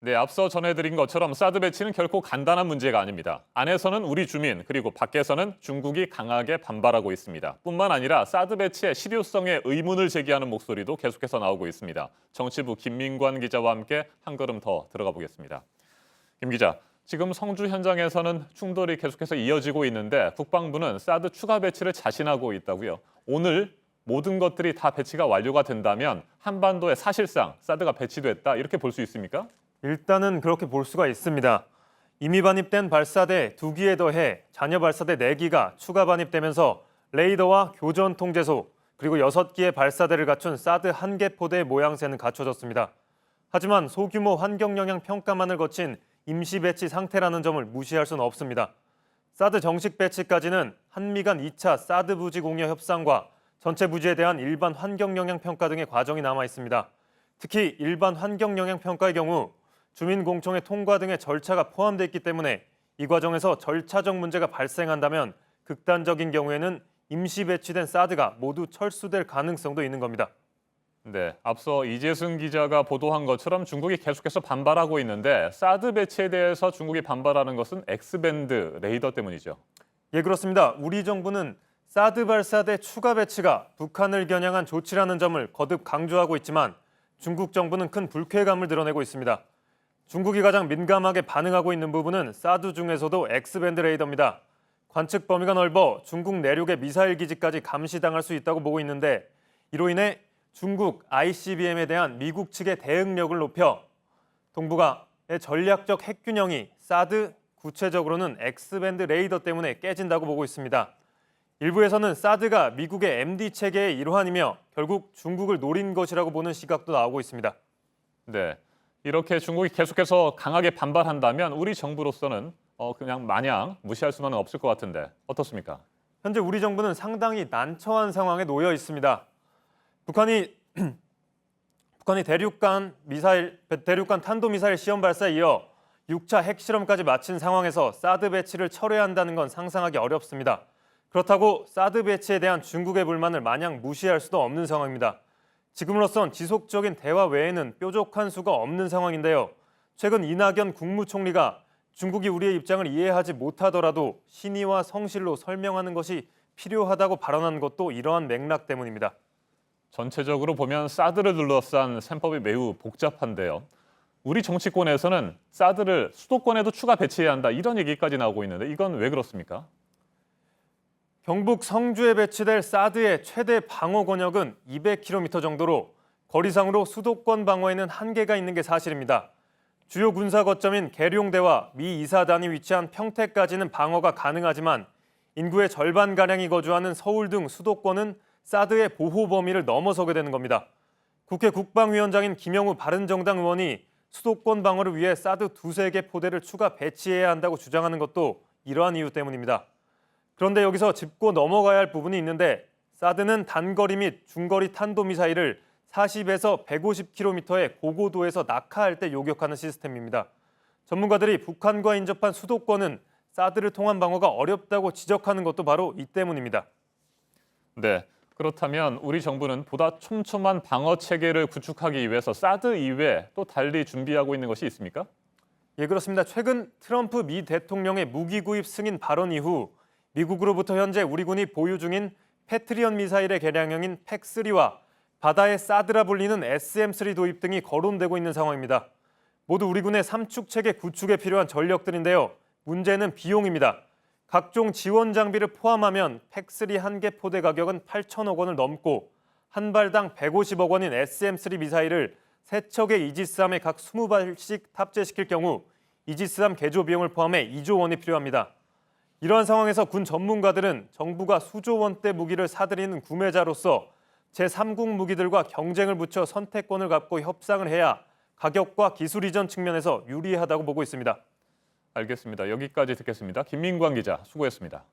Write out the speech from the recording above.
네, 앞서 전해드린 것처럼 사드 배치는 결코 간단한 문제가 아닙니다. 안에서는 우리 주민, 그리고 밖에서는 중국이 강하게 반발하고 있습니다. 뿐만 아니라 사드 배치의 실효성에 의문을 제기하는 목소리도 계속해서 나오고 있습니다. 정치부 김민관 기자와 함께 한 걸음 더 들어가 보겠습니다. 김 기자, 지금 성주 현장에서는 충돌이 계속해서 이어지고 있는데 국방부는 사드 추가 배치를 자신하고 있다고요. 오늘 모든 것들이 다 배치가 완료가 된다면 한반도에 사실상 사드가 배치됐다 이렇게 볼 수 있습니까? 일단은 그렇게 볼 수가 있습니다. 이미 반입된 발사대 2기에 더해 잔여 발사대 4기가 추가 반입되면서 레이더와 교전 통제소 그리고 6기의 발사대를 갖춘 사드 1개 포대의 모양새는 갖춰졌습니다. 하지만 소규모 환경영향 평가만을 거친 임시 배치 상태라는 점을 무시할 수는 없습니다. 사드 정식 배치까지는 한미 간 2차 사드 부지 공여 협상과 전체 부지에 대한 일반 환경영향 평가 등의 과정이 남아 있습니다. 특히 일반 환경영향 평가의 경우 주민공청회 통과 등의 절차가 포함되어 있기 때문에 이 과정에서 절차적 문제가 발생한다면 극단적인 경우에는 임시 배치된 사드가 모두 철수될 가능성도 있는 겁니다. 네, 앞서 이재승 기자가 보도한 것처럼 중국이 계속해서 반발하고 있는데 사드 배치에 대해서 중국이 반발하는 것은 X밴드 레이더 때문이죠. 예, 그렇습니다. 우리 정부는 사드 발사대 추가 배치가 북한을 겨냥한 조치라는 점을 거듭 강조하고 있지만 중국 정부는 큰 불쾌감을 드러내고 있습니다. 중국이 가장 민감하게 반응하고 있는 부분은 사드 중에서도 X밴드 레이더입니다. 관측 범위가 넓어 중국 내륙의 미사일 기지까지 감시당할 수 있다고 보고 있는데 이로 인해 중국 ICBM에 대한 미국 측의 대응력을 높여 동북아의 전략적 핵균형이 사드, 구체적으로는 X밴드 레이더 때문에 깨진다고 보고 있습니다. 일부에서는 사드가 미국의 MD 체계의 일환이며 결국 중국을 노린 것이라고 보는 시각도 나오고 있습니다. 네, 이렇게 중국이 계속해서 강하게 반발한다면 우리 정부로서는 그냥 마냥 무시할 수만은 없을 것 같은데 어떻습니까? 현재 우리 정부는 상당히 난처한 상황에 놓여 있습니다. 북한이 대륙간 탄도미사일 시험 발사에 이어 6차 핵실험까지 마친 상황에서 사드 배치를 철회한다는 건 상상하기 어렵습니다. 그렇다고 사드 배치에 대한 중국의 불만을 마냥 무시할 수도 없는 상황입니다. 지금으로선 지속적인 대화 외에는 뾰족한 수가 없는 상황인데요. 최근 이낙연 국무총리가 중국이 우리의 입장을 이해하지 못하더라도 신의와 성실로 설명하는 것이 필요하다고 발언한 것도 이러한 맥락 때문입니다. 전체적으로 보면 사드를 둘러싼 셈법이 매우 복잡한데요. 우리 정치권에서는 사드를 수도권에도 추가 배치해야 한다 이런 얘기까지 나오고 있는데 이건 왜 그렇습니까? 경북 성주에 배치될 사드의 최대 방어 권역은 200km 정도로 거리상으로 수도권 방어에는 한계가 있는 게 사실입니다. 주요 군사 거점인 계룡대와 미 이사단이 위치한 평택까지는 방어가 가능하지만 인구의 절반가량이 거주하는 서울 등 수도권은 사드의 보호 범위를 넘어서게 되는 겁니다. 국회 국방위원장인 김영우 바른정당 의원이 수도권 방어를 위해 사드 2~3개 포대를 추가 배치해야 한다고 주장하는 것도 이러한 이유 때문입니다. 그런데 여기서 짚고 넘어가야 할 부분이 있는데 사드는 단거리 및 중거리 탄도미사일을 40에서 150km의 고고도에서 낙하할 때 요격하는 시스템입니다. 전문가들이 북한과 인접한 수도권은 사드를 통한 방어가 어렵다고 지적하는 것도 바로 이 때문입니다. 네, 그렇다면 우리 정부는 보다 촘촘한 방어 체계를 구축하기 위해서 사드 이외에 또 달리 준비하고 있는 것이 있습니까? 예, 그렇습니다. 최근 트럼프 미 대통령의 무기 구입 승인 발언 이후 미국으로부터 현재 우리 군이 보유 중인 패트리엇 미사일의 개량형인 팩3와 바다의 사드라 불리는 SM3 도입 등이 거론되고 있는 상황입니다. 모두 우리 군의 삼축 체계 구축에 필요한 전력들인데요. 문제는 비용입니다. 각종 지원 장비를 포함하면 팩3 1개 포대 가격은 8천억 원을 넘고 한 발당 150억 원인 SM3 미사일을 3척의 이지스함에 각 20발씩 탑재시킬 경우 이지스함 개조 비용을 포함해 2조 원이 필요합니다. 이러한 상황에서 군 전문가들은 정부가 수조 원대 무기를 사들이는 구매자로서 제3국 무기들과 경쟁을 붙여 선택권을 갖고 협상을 해야 가격과 기술 이전 측면에서 유리하다고 보고 있습니다. 알겠습니다. 여기까지 듣겠습니다. 김민관 기자 수고했습니다.